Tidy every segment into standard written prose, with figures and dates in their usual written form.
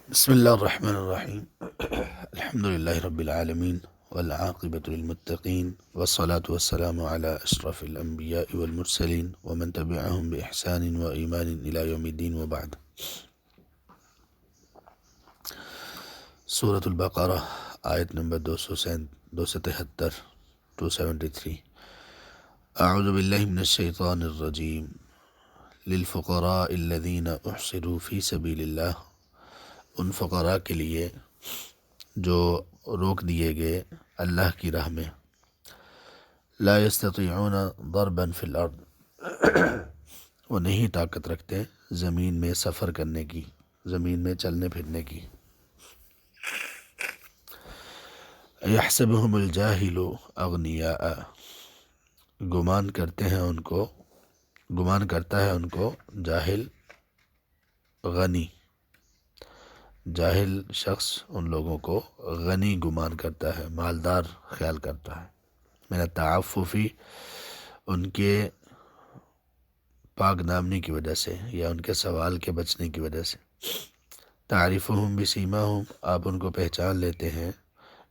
بسم الله الرحمن الرحيم. الحمد لله رب العالمين والعاقبة للمتقين والصلاة والسلام على أشرف الأنبياء والمرسلين ومن تبعهم بإحسان وإيمان إلى يوم الدين وبعد. سورة البقرة آیت نمبر 273 273. أعوذ بالله من الشيطان الرجيم. للفقراء الذين أحصروا في سبيل الله، ان فقراء کے لیے جو روک دیے گئے اللہ کی راہ میں، لا يستطيعون ضربا في الارض، وہ نہیں طاقت رکھتے زمین میں سفر کرنے کی، زمین میں چلنے پھرنے کی. يحسبهم الجاهل اغنیاء، گمان کرتا ہے ان کو جاہل غنی، جاہل شخص ان لوگوں کو غنی گمان کرتا ہے، مالدار خیال کرتا ہے. من التعففی، ان کے پاک دامنی کی وجہ سے یا ان کے سوال کے بچنے کی وجہ سے. تعریفہم بسیماہم، آپ ان کو پہچان لیتے ہیں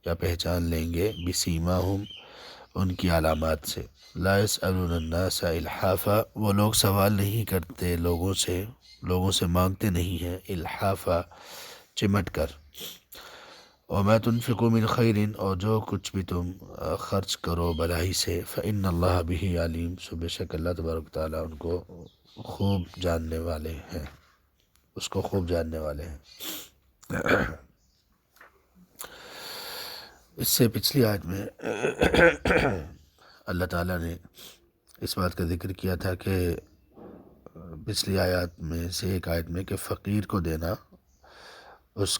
یا پہچان لیں گے، بسیماہم، ان کی علامات سے. لا یسألون الناس الحافا، وہ لوگ سوال نہیں کرتے لوگوں سے مانگتے نہیں ہیں، الحافا چمٹ کر. وما تنفقوا من خیر، اور جو کچھ بھی تم خرچ کرو بلائی سے، فإن اللہ بہ علیم، سو بے شک اللہ تبارک و تعالیٰ ان کو خوب جاننے والے ہیں، اس کو خوب جاننے والے ہیں. اس سے پچھلی آیت میں اللہ تعالیٰ نے اس بات کا ذکر کیا تھا کہ پچھلی آیات میں سے ایک آیت میں کہ فقیر کو دینا، اس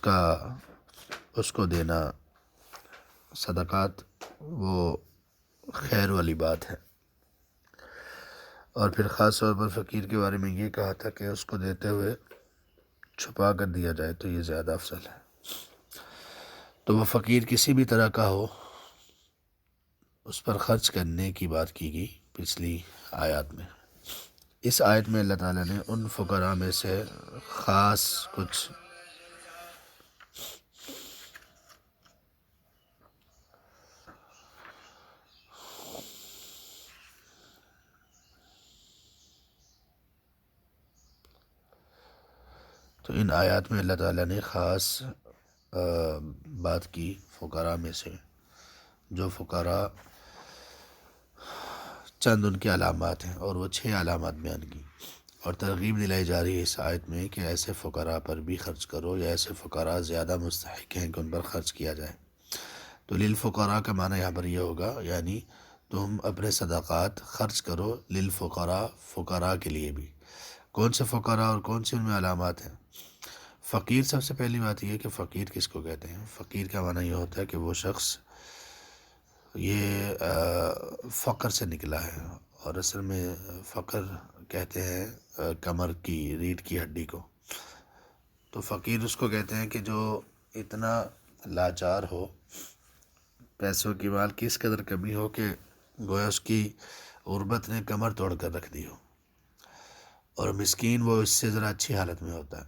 کو دینا صدقات، وہ خیر والی بات ہے. اور پھر خاص طور پر فقیر کے بارے میں یہ کہا تھا کہ اس کو دیتے ہوئے چھپا کر دیا جائے تو یہ زیادہ افضل ہے. تو وہ فقیر کسی بھی طرح کا ہو، اس پر خرچ کرنے کی بات کی گئی پچھلی آیات میں. اس آیت میں اللہ تعالیٰ نے ان فقراء میں سے خاص کچھ تو ان آیات میں اللہ تعالیٰ نے خاص بات کی فقراء میں سے، جو فقراء چند ان کے علامات ہیں، اور وہ 6 علامات بیان کی، اور ترغیب دلائی جا رہی ہے اس آیت میں کہ ایسے فقراء پر بھی خرچ کرو، یا ایسے فقراء زیادہ مستحق ہیں کہ ان پر خرچ کیا جائے. تو للفقراء کا معنی یہاں پر یہ ہوگا، یعنی تم اپنے صدقات خرچ کرو للفقراء، فقراء کے لیے بھی. کون سے فقراء اور کون سے ان میں علامات ہیں؟ فقیر، سب سے پہلی بات یہ ہے کہ فقیر کس کو کہتے ہیں. فقیر کا معنی یہ ہوتا ہے کہ وہ شخص یہ فقر سے نکلا ہے، اور اصل میں فقر کہتے ہیں کمر کی ریڑھ کی ہڈی کو. تو فقیر اس کو کہتے ہیں کہ جو اتنا لاچار ہو، پیسوں کی مال کی اس قدر کمی ہو کہ گویا اس کی غربت نے کمر توڑ کر رکھ دی ہو. اور مسکین وہ اس سے ذرا اچھی حالت میں ہوتا ہے.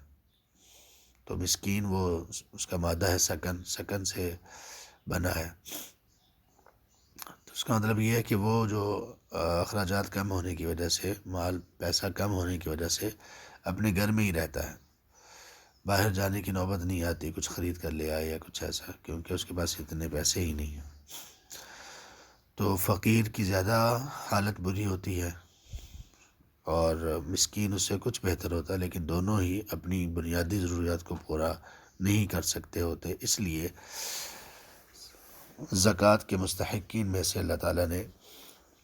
تو مسکین وہ اس کا مادہ ہے سکن سے بنا ہے. تو اس کا مطلب یہ ہے کہ وہ جو اخراجات کم ہونے کی وجہ سے، پیسہ کم ہونے کی وجہ سے اپنے گھر میں ہی رہتا ہے، باہر جانے کی نوبت نہیں آتی کچھ خرید کر لے آئے یا کچھ ایسا، کیونکہ اس کے پاس اتنے پیسے ہی نہیں ہیں. تو فقیر کی زیادہ حالت بری ہوتی ہے اور مسکین اس سے کچھ بہتر ہوتا ہے، لیکن دونوں ہی اپنی بنیادی ضروریات کو پورا نہیں کر سکتے ہوتے. اس لیے زکوٰۃ کے مستحقین میں سے اللہ تعالیٰ نے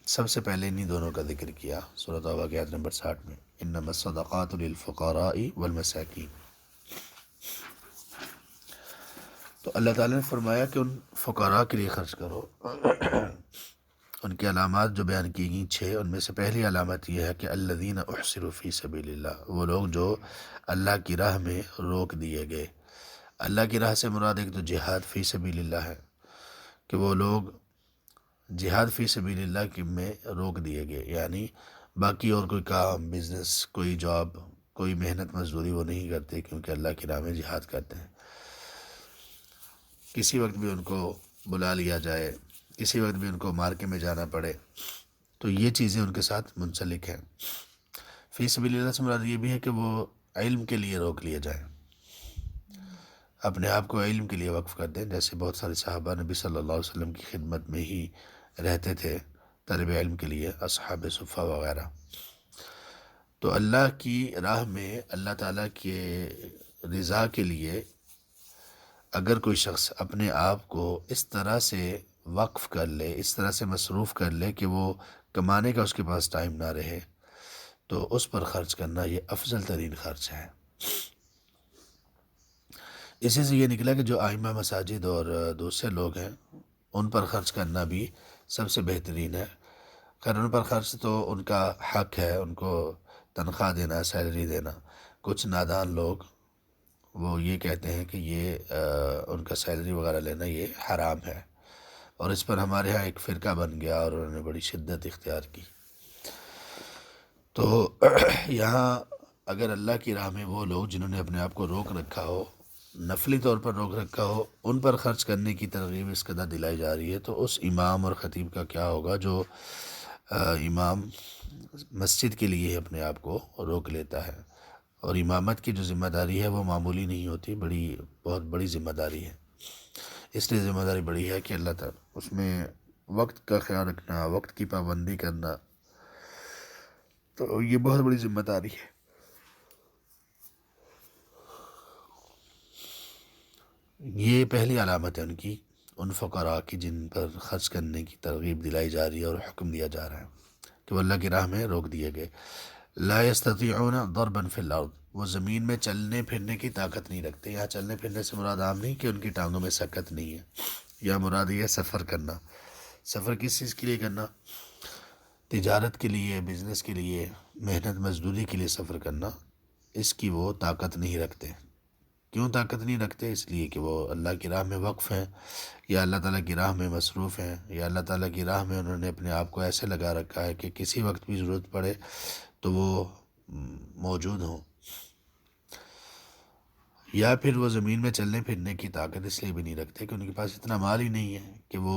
سب سے پہلے انہی دونوں کا ذکر کیا سورۃ توبہ کی آیت نمبر 60 میں، انما الصدقات للفقراء والمساکین. تو اللہ تعالیٰ نے فرمایا کہ ان فقراء کے لیے خرچ کرو. ان کی علامات جو بیان کی گئیں 6، ان میں سے پہلی علامت یہ ہے کہ الذین احصروا فی سبیل اللہ، وہ لوگ جو اللہ کی راہ میں روک دیے گئے. اللہ کی راہ سے مراد ایک تو جہاد فی سبیل اللہ ہے، کہ وہ لوگ جہاد فی سبیل اللہ میں روک دیے گئے، یعنی باقی اور کوئی کام، بزنس، کوئی جاب کوئی محنت مزدوری وہ نہیں کرتے کیونکہ اللہ کی راہ میں جہاد کرتے ہیں۔ کسی وقت بھی ان کو بلا لیا جائے، کسی وقت بھی ان کو مارکے میں جانا پڑے، تو یہ چیزیں ان کے ساتھ منسلک ہیں۔ فی سبیل اللہ سے مراد یہ بھی ہے کہ وہ علم کے لیے روک لیے جائیں، اپنے آپ کو علم کے لیے وقف کر دیں، جیسے بہت سارے صحابہ نبی صلی اللہ علیہ وسلم کی خدمت میں ہی رہتے تھے طلب علم کے لیے، اصحاب صفہ وغیرہ۔ تو اللہ کی راہ میں اللہ تعالیٰ کے رضا کے لیے اگر کوئی شخص اپنے آپ کو اس طرح سے وقف کر لے، اس طرح سے مصروف کر لے کہ وہ کمانے کا اس کے پاس ٹائم نہ رہے، تو اس پر خرچ کرنا یہ افضل ترین خرچ ہے۔ اسی سے یہ نکلا کہ جو ائمہ مساجد اور دوسرے لوگ ہیں ان پر خرچ کرنا بھی سب سے بہترین ہے۔ خیر ان پر خرچ تو ان کا حق ہے، ان کو تنخواہ دینا، سیلری دینا۔ کچھ نادان لوگ وہ یہ کہتے ہیں کہ یہ ان کا سیلری وغیرہ لینا یہ حرام ہے، اور اس پر ہمارے ہاں ایک فرقہ بن گیا اور انہوں نے بڑی شدت اختیار کی۔ تو یہاں اگر اللہ کی راہ میں وہ لوگ جنہوں نے اپنے آپ کو روک رکھا ہو، نفلی طور پر روک رکھا ہو، ان پر خرچ کرنے کی ترغیب اس قدر دلائی جا رہی ہے، تو اس امام اور خطیب کا کیا ہوگا جو امام مسجد کے لیے اپنے آپ کو روک لیتا ہے۔ اور امامت کی جو ذمہ داری ہے وہ معمولی نہیں ہوتی، بہت بڑی ذمہ داری ہے۔ اس لیے ذمہ داری بڑی ہے کہ اللہ تعالیٰ اس میں وقت کا خیال رکھنا، وقت کی پابندی کرنا، تو یہ بہت بڑی ذمہ داری ہے۔ یہ پہلی علامت ہے ان کی، ان فقراء کی جن پر خرچ کرنے کی ترغیب دلائی جا رہی ہے اور حکم دیا جا رہا ہے کہ وہ اللہ کی راہ میں روک دیے گئے۔ لا یستطیعون ضربا فی الارض، وہ زمین میں چلنے پھرنے کی طاقت نہیں رکھتے۔ یہاں چلنے پھرنے سے مراد عام نہیں کہ ان کی ٹانگوں میں سکت نہیں ہے، یا مراد یہ سفر کرنا۔ سفر کس چیز کے لیے کرنا؟ تجارت کے لیے، بزنس کے لیے، محنت مزدوری کے لیے سفر کرنا، اس کی وہ طاقت نہیں رکھتے۔ کیوں طاقت نہیں رکھتے؟ اس لیے کہ وہ اللہ کی راہ میں وقف ہیں، یا اللہ تعالیٰ کی راہ میں مصروف ہیں، یا اللہ تعالیٰ کی راہ میں انہوں نے اپنے آپ کو ایسے لگا رکھا ہے کہ کسی وقت بھی ضرورت پڑے تو وہ موجود ہوں۔ یا پھر وہ زمین میں چلنے پھرنے کی طاقت اس لیے بھی نہیں رکھتے کہ ان کے پاس اتنا مال ہی نہیں ہے کہ وہ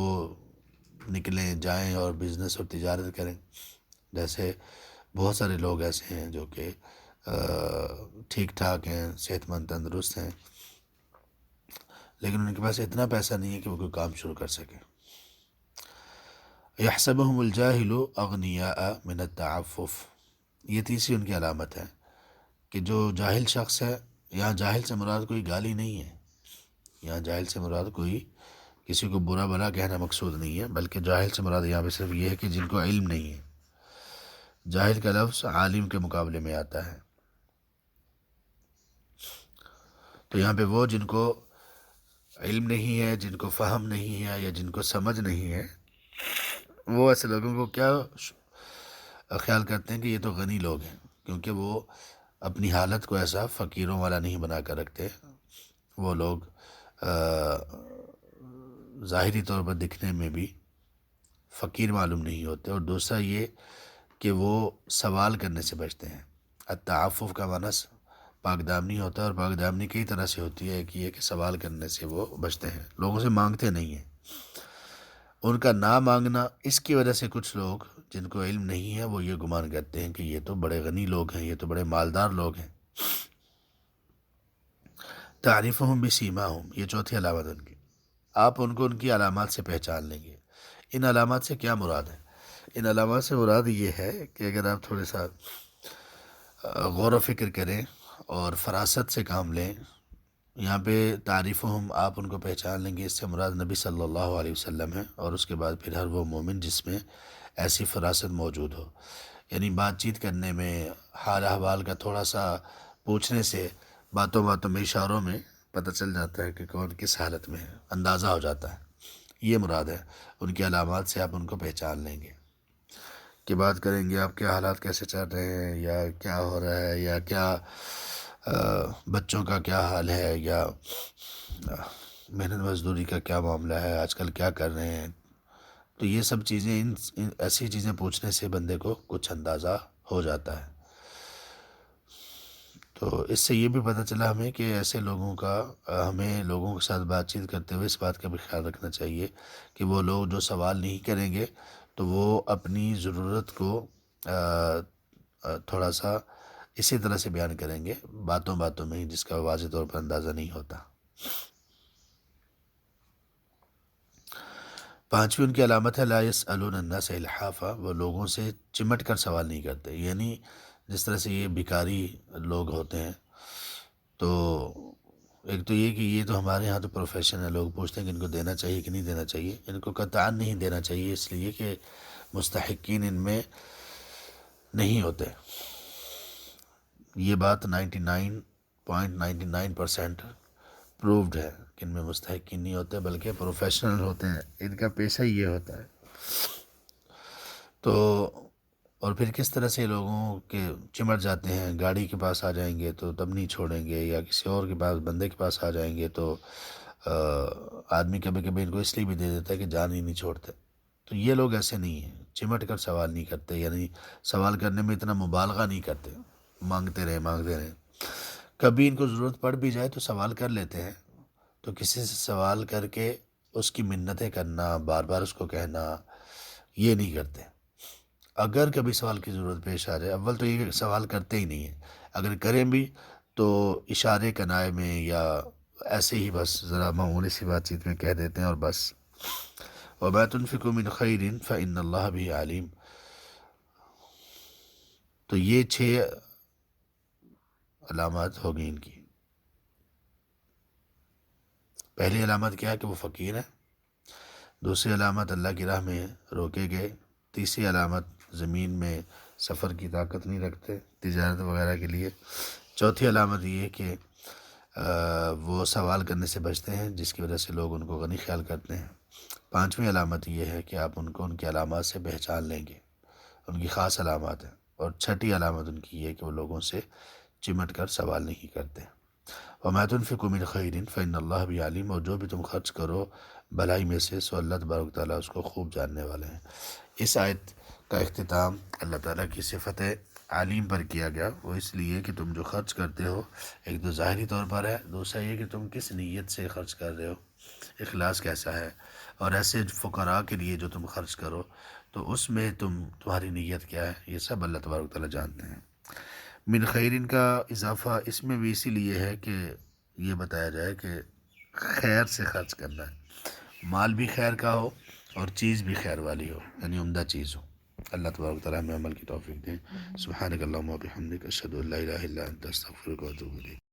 نکلیں جائیں اور بزنس اور تجارت کریں۔ جیسے بہت سارے لوگ ایسے ہیں جو کہ ٹھیک ٹھاک ہیں، صحت مند تندرست ہیں، لیکن ان کے پاس اتنا پیسہ نہیں ہے کہ وہ کوئی کام شروع کر سکے۔ یحسبهم الجاہل اغنیاء من التعفف، یہ تیسری ان کی علامت ہے کہ جو جاہل شخص ہے، یہاں جاہل سے مراد کوئی گالی نہیں ہے، یہاں جاہل سے مراد کوئی کسی کو برا بھلا کہنا مقصود نہیں ہے، بلکہ جاہل سے مراد یہاں پہ صرف یہ ہے کہ جن کو علم نہیں ہے۔ جاہل کا لفظ عالم کے مقابلے میں آتا ہے، تو یہاں پہ وہ جن کو علم نہیں ہے، جن کو فہم نہیں ہے، یا جن کو سمجھ نہیں ہے، وہ ایسے لوگوں کو کیا خیال کرتے ہیں کہ یہ تو غنی لوگ ہیں، کیونکہ وہ اپنی حالت کو ایسا فقیروں والا نہیں بنا کر رکھتے۔ وہ لوگ ظاہری طور پر دکھنے میں بھی فقیر معلوم نہیں ہوتے، اور دوسرا یہ کہ وہ سوال کرنے سے بچتے ہیں۔ التعفف کا معنی پاک دامنی ہوتا ہے، اور پاک دامنی کئی طرح سے ہوتی ہے، ایک یہ کہ سوال کرنے سے وہ بچتے ہیں، لوگوں سے مانگتے نہیں ہیں۔ ان کا نہ مانگنا، اس کی وجہ سے کچھ لوگ جن کو علم نہیں ہے وہ یہ گمان کرتے ہیں کہ یہ تو بڑے غنی لوگ ہیں، یہ تو بڑے مالدار لوگ ہیں۔ تعریفہم بسیماہم، یہ چوتھی علامت ان کی، آپ ان کو ان کی علامات سے پہچان لیں گے۔ ان علامات سے کیا مراد ہے؟ ان علامات سے مراد یہ ہے کہ اگر آپ تھوڑے سا غور و فکر کریں اور فراست سے کام لیں، یہاں پہ تعریفہم، آپ ان کو پہچان لیں گے، اس سے مراد نبی صلی اللہ علیہ وسلم ہے، اور اس کے بعد پھر ہر وہ مومن جس میں ایسی فراست موجود ہو۔ یعنی بات چیت کرنے میں، حال احوال کا تھوڑا سا پوچھنے سے، باتوں باتوں میں، اشاروں میں پتہ چل جاتا ہے کہ کون کس حالت میں ہے، اندازہ ہو جاتا ہے۔ یہ مراد ہے، ان کی علامات سے آپ ان کو پہچان لیں گے کہ بات کریں گے آپ کے حالات کیسے چل رہے ہیں، یا کیا ہو رہا ہے، یا کیا بچوں کا کیا حال ہے، یا محنت مزدوری کا کیا معاملہ ہے، آج کل کیا کر رہے ہیں۔ تو یہ سب چیزیں، ان ایسی چیزیں پوچھنے سے بندے کو کچھ اندازہ ہو جاتا ہے۔ تو اس سے یہ بھی پتہ چلا ہمیں کہ ایسے لوگوں کا ہمیں لوگوں کے ساتھ بات چیت کرتے ہوئے اس بات کا بھی خیال رکھنا چاہیے کہ وہ لوگ جو سوال نہیں کریں گے تو وہ اپنی ضرورت کو تھوڑا سا اسی طرح سے بیان کریں گے، باتوں باتوں میں ہی، جس کا واضح طور پر اندازہ نہیں ہوتا۔ پانچویں ان کی علامت ہے لا یسألون الناس الحافا، وہ لوگوں سے چمٹ کر سوال نہیں کرتے، یعنی جس طرح سے یہ بھکاری لوگ ہوتے ہیں، تو ایک تو یہ کہ یہ تو ہمارے ہاں تو پروفیشن ہے، لوگ پوچھتے ہیں کہ ان کو دینا چاہیے کہ نہیں دینا چاہیے، ان کو قطعاً نہیں دینا چاہیے، اس لیے کہ مستحقین ان میں نہیں ہوتے۔ یہ بات 99.99% پرووڈ ہے کہ ان میں مستحقین نہیں ہوتے، بلکہ پروفیشنل ہوتے ہیں، ان کا پیشہ ہی یہ ہوتا ہے۔ تو اور پھر کس طرح سے لوگوں کے چمٹ جاتے ہیں، گاڑی کے پاس آ جائیں گے تو تب نہیں چھوڑیں گے، یا کسی اور کے پاس بندے کے پاس آ جائیں گے تو آدمی کبھی کبھی ان کو اس لیے بھی دے دیتا ہے کہ جان ہی نہیں چھوڑتے۔ تو یہ لوگ ایسے نہیں ہیں، چمٹ کر سوال نہیں کرتے، یعنی سوال کرنے میں اتنا مبالغہ نہیں کرتے، مانگتے رہے۔ کبھی ان کو ضرورت پڑ بھی جائے تو سوال کر لیتے ہیں، تو کسی سے سوال کر کے اس کی منتیں کرنا، بار بار اس کو کہنا، یہ نہیں کرتے۔ اگر کبھی سوال کی ضرورت پیش آ جائے، اول تو یہ سوال کرتے ہی نہیں ہیں، اگر کریں بھی تو اشارے کنائے میں یا ایسے ہی بس ذرا معمولی سی بات چیت میں کہہ دیتے ہیں اور بس۔ وَمَا تُنْفِقُوا مِنْ خَيْرٍ فَإِنَّ اللَّهَ بِهِ عَلِيمٌ۔ تو یہ 6 علامات ہو گئی ان کی۔ پہلی علامت کیا ہے کہ وہ فقیر ہے، دوسری علامت اللہ کی راہ میں روکے گئے، تیسری علامت زمین میں سفر کی طاقت نہیں رکھتے تجارت وغیرہ کے لیے، چوتھی علامت یہ کہ وہ سوال کرنے سے بچتے ہیں جس کی وجہ سے لوگ ان کو غنی خیال کرتے ہیں، پانچویں علامت یہ ہے کہ آپ ان کو ان کی علامات سے پہچان لیں گے، ان کی خاص علامات ہیں، اور چھٹی علامت ان کی یہ ہے کہ وہ لوگوں سے چمٹ کر سوال نہیں کرتے۔ وَمَا تُنْفِقُوا مِنْ خَيْرٍ فَإِنَّ اللَّهَ بِهِ عَلِيمٌ، اور جو بھی تم خرچ کرو بھلائی میں سے سو اللہ تبارک تعالیٰ اس کو خوب جاننے والے ہیں۔ اس آیت کا اختتام اللہ تعالیٰ کی صفت عالم پر کیا گیا، وہ اس لیے کہ تم جو خرچ کرتے ہو ایک تو ظاہری طور پر ہے، دوسرا یہ کہ تم کس نیت سے خرچ کر رہے ہو، اخلاص کیسا ہے، اور ایسے فقراء کے لیے جو تم خرچ کرو تو اس میں تمہاری نیت کیا ہے، یہ سب اللہ تبارک تعالیٰ جانتے ہیں۔ من خیرین کا اضافہ اس میں بھی اسی لیے ہے کہ یہ بتایا جائے کہ خیر سے خرچ کرنا ہے، مال بھی خیر کا ہو اور چیز بھی خیر والی ہو، یعنی عمدہ چیز ہو۔ اللہ تبارک تعالیٰ ہمیں عمل کی توفیق دیں۔ سبحانک اللہم و بحمدک، اشہد ان لا الہ الا انت، استغفرک و اتوب الیک۔